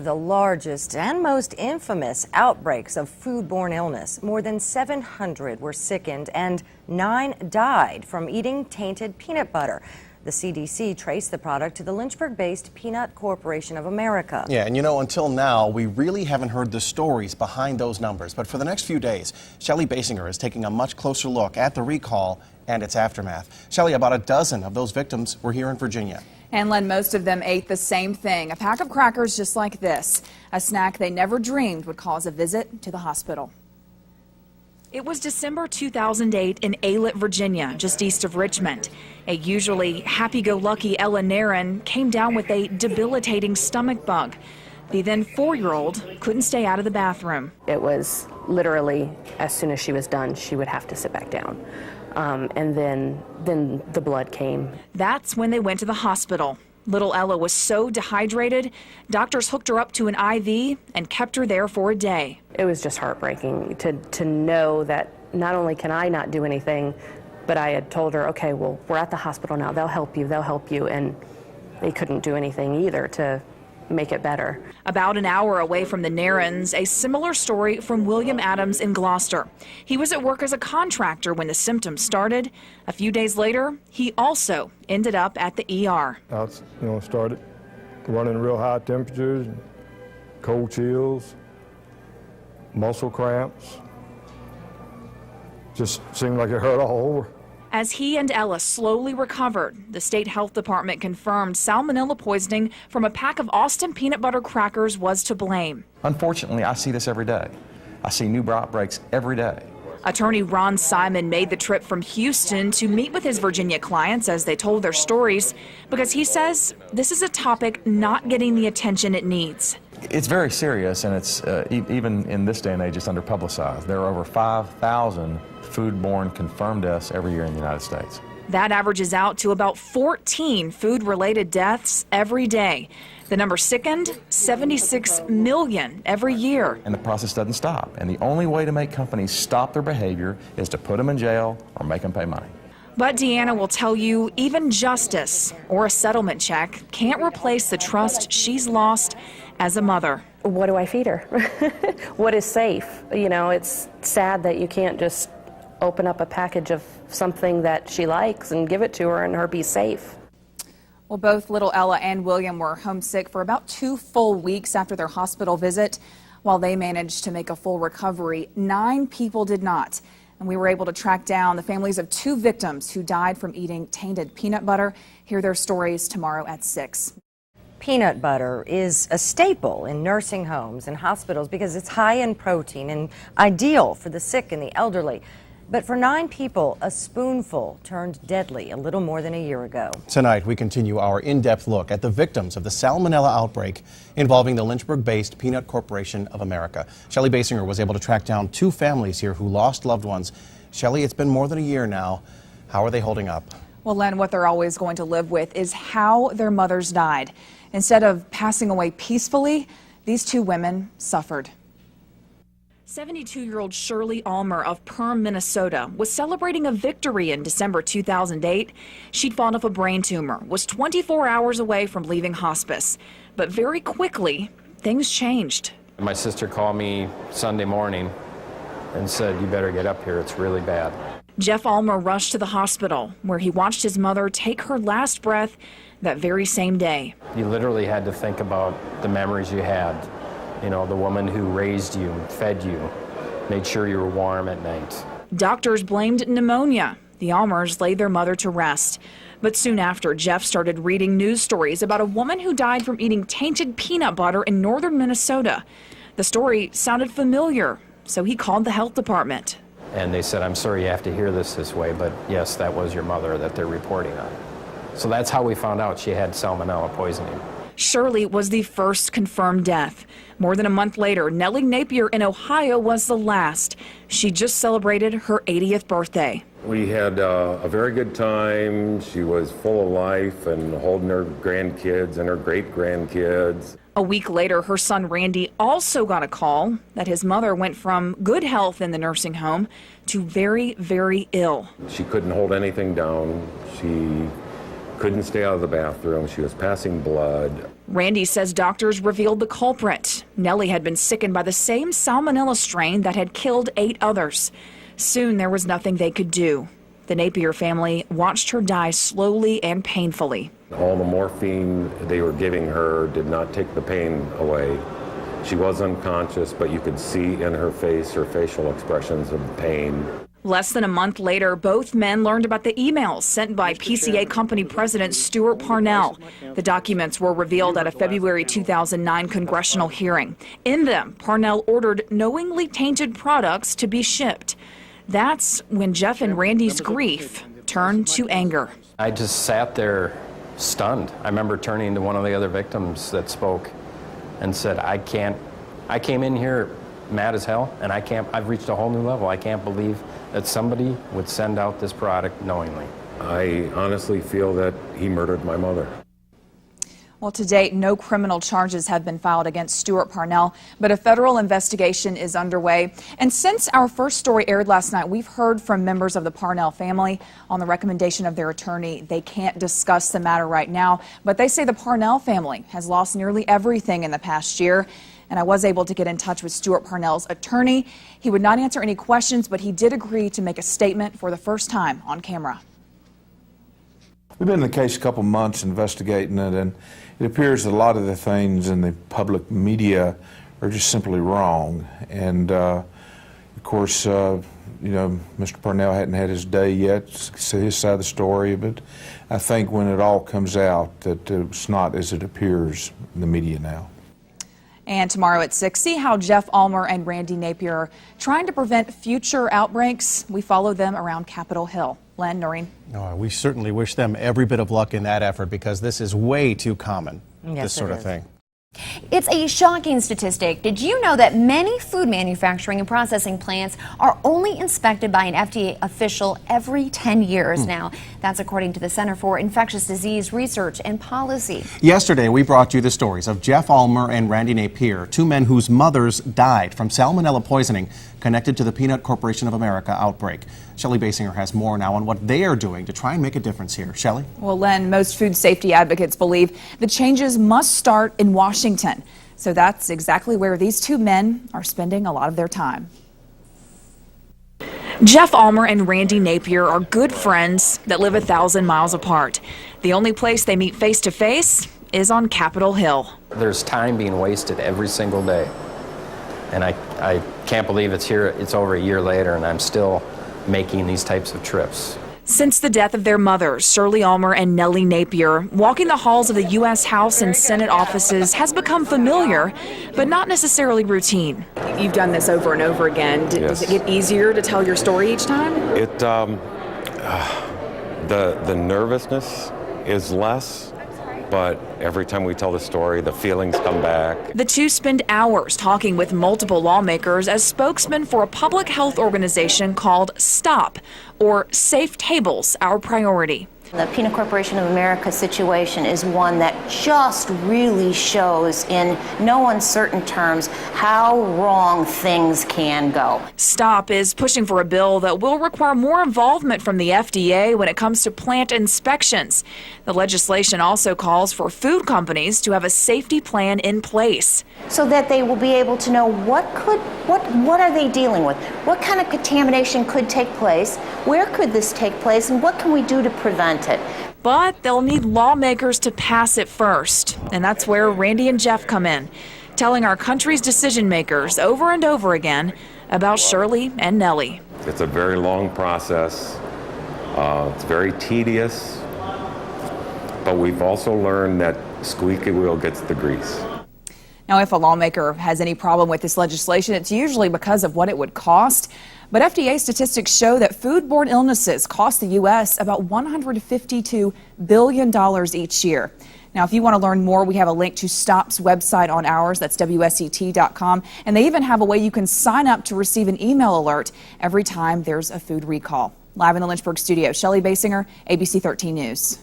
The largest and most infamous outbreaks of foodborne illness. More than 700 were sickened and 9 died from eating tainted peanut butter. The CDC traced the product to the Lynchburg-based Peanut Corporation of America. Yeah, and until now, we really haven't heard the stories behind those numbers. But for the next few days, Shelley Basinger is taking a much closer look at the recall and its aftermath. Shelley, about a dozen of those victims were here in Virginia. And Len, most of them ate the same thing, a pack of crackers just like this, a snack they never dreamed would cause a visit to the hospital. It was December 2008 in Aylett, Virginia, just east of Richmond. A usually happy-go-lucky Ella Naren came down with a debilitating stomach bug. The then 4-year-old couldn't stay out of the bathroom. It was literally, as soon as she was done, she would have to sit back down. And then the blood came. That's when they went to the hospital. Little Ella was so dehydrated, doctors hooked her up to an IV and kept her there for a day. It was just heartbreaking to know that not only can I not do anything, but I had told her, okay, well, we're at the hospital now, they'll help you, and they couldn't do anything either to make it better. About an hour away from the Narens, a similar story from William Adams in Gloucester. He was at work as a contractor when the symptoms started. A few days later, he also ended up at the ER. I started running real high temperatures, cold chills, muscle cramps. Just seemed like it hurt all over. As he and Ella slowly recovered, the state health department confirmed salmonella poisoning from a pack of Austin peanut butter crackers was to blame. Unfortunately, I see this every day. I see new outbreaks every day. Attorney Ron Simon made the trip from Houston to meet with his Virginia clients as they told their stories, because he says this is a topic not getting the attention it needs. It's very serious, and it's even in this day and age, it's underpublicized. There are over 5,000 foodborne confirmed deaths every year in the United States. That averages out to about 14 food-related deaths every day. The number sickened, 76 million every year. And the process doesn't stop. And the only way to make companies stop their behavior is to put them in jail or make them pay money. But Deanna will tell you even justice or a settlement check can't replace the trust she's lost as a mother. What do I feed her? What is safe? It's sad that you can't just open up a package of something that she likes and give it to her and her be safe. Well, both little Ella and William were homesick for about 2 full weeks after their hospital visit. While they managed to make a full recovery, 9 people did not. And we were able to track down the families of 2 victims who died from eating tainted peanut butter. Hear their stories tomorrow at 6. Peanut butter is a staple in nursing homes and hospitals because it's high in protein and ideal for the sick and the elderly. But for 9 people, a spoonful turned deadly a little more than a year ago. Tonight, we continue our in-depth look at the victims of the Salmonella outbreak involving the Lynchburg-based Peanut Corporation of America. Shelley Basinger was able to track down 2 families here who lost loved ones. Shelley, it's been more than a year now. How are they holding up? Well, Len, what they're always going to live with is how their mothers died. Instead of passing away peacefully, these 2 women suffered. 72-year-old Shirley Almer of Perm, Minnesota, was celebrating a victory in December 2008. She'd fought off a brain tumor, was 24 hours away from leaving hospice. But very quickly, things changed. My sister called me Sunday morning and said, "You better get up here, it's really bad." Jeff Almer rushed to the hospital, where he watched his mother take her last breath that very same day. You literally had to think about the memories you had. The woman who raised you, fed you, made sure you were warm at night. Doctors blamed pneumonia. The Almers laid their mother to rest. But soon after, Jeff started reading news stories about a woman who died from eating tainted peanut butter in northern Minnesota. The story sounded familiar, so he called the health department. And they said, "I'm sorry you have to hear this way, but yes, that was your mother that they're reporting on." So that's how we found out she had salmonella poisoning. Shirley was the first confirmed death. More than a month later, Nellie Napier in Ohio was the last. She just celebrated her 80th birthday. We had a very good time. She was full of life and holding her grandkids and her great-grandkids. A week later, her son Randy also got a call that his mother went from good health in the nursing home to very, very ill. She couldn't hold anything down. She couldn't stay out of the bathroom. She was passing blood. Randy says doctors revealed the culprit. Nellie had been sickened by the same Salmonella strain that had killed 8 others. Soon there was nothing they could do. The Napier family watched her die slowly and painfully. All the morphine they were giving her did not take the pain away. She was unconscious, but you could see in her face her facial expressions of pain. Less than a month later, both men learned about the emails sent by PCA company president Stuart Parnell. The documents were revealed at a February 2009 congressional hearing. In them, Parnell ordered knowingly tainted products to be shipped. That's when Jeff and Randy's grief turned to anger. I just sat there stunned. I remember turning to one of the other victims that spoke and said, I came in here mad as hell, and I've reached a whole new level. I can't believe that somebody would send out this product knowingly. I honestly feel that he murdered my mother. Well, to date, no criminal charges have been filed against Stuart Parnell, but a federal investigation is underway. And since our first story aired last night, we've heard from members of the Parnell family. On the recommendation of their attorney, they can't discuss the matter right now, but they say the Parnell family has lost nearly everything in the past year. And I was able to get in touch with Stuart Parnell's attorney. He would not answer any questions, but he did agree to make a statement for the first time on camera. We've been in the case a couple months investigating it, and it appears that a lot of the things in the public media are just simply wrong. And of course, you know, Mr. Parnell hadn't had his day yet to see his side of the story, but I think when it all comes out that it's not as it appears in the media now. And tomorrow at 6, see how Jeff Almer and Randy Napier are trying to prevent future outbreaks. We follow them around Capitol Hill. Len, Noreen. Oh, we certainly wish them every bit of luck in that effort, because this is way too common, this sort of thing. It's a shocking statistic. Did you know that many food manufacturing and processing plants are only inspected by an FDA official every 10 years now? That's according to the Center for Infectious Disease Research and Policy. Yesterday, we brought you the stories of Jeff Almer and Randy Napier, 2 men whose mothers died from salmonella poisoning connected to the Peanut Corporation of America outbreak. Shelley Basinger has more now on what they are doing to try and make a difference here. Shelley? Well, Len, most food safety advocates believe the changes must start in Washington. So that's exactly where these 2 men are spending a lot of their time. Jeff Almer and Randy Napier are good friends that live 1,000 miles apart. The only place they meet face to face is on Capitol Hill. There's time being wasted every single day. And I can't believe it's here, it's over a year later, and I'm still making these types of trips. Since the death of their mothers, Shirley Almer and Nellie Napier, walking the halls of the U.S. House and Senate offices has become familiar, but not necessarily routine. You've done this over and over again. Does it get easier to tell your story each time? The nervousness is less, but every time we tell the story, the feelings come back. The 2 spend hours talking with multiple lawmakers as spokesmen for a public health organization called STOP, or Safe Tables, Our Priority. The Peanut Corporation of America situation is one that just really shows in no uncertain terms how wrong things can go. STOP is pushing for a bill that will require more involvement from the FDA when it comes to plant inspections. The legislation also calls for food companies to have a safety plan in place, so that they will be able to know what are they dealing with, what kind of contamination could take place, where could this take place, and what can we do to prevent it. But they'll need lawmakers to pass it first, and that's where Randy and Jeff come in, telling our country's decision makers over and over again about Shirley and Nellie. It's a very long process. It's very tedious, but we've also learned that squeaky wheel gets the grease. Now, if a lawmaker has any problem with this legislation, it's usually because of what it would cost. But FDA statistics show that foodborne illnesses cost the U.S. about $152 billion each year. Now, if you want to learn more, we have a link to STOP's website on ours. That's WSET.com. And they even have a way you can sign up to receive an email alert every time there's a food recall. Live in the Lynchburg studio, Shelley Basinger, ABC 13 News.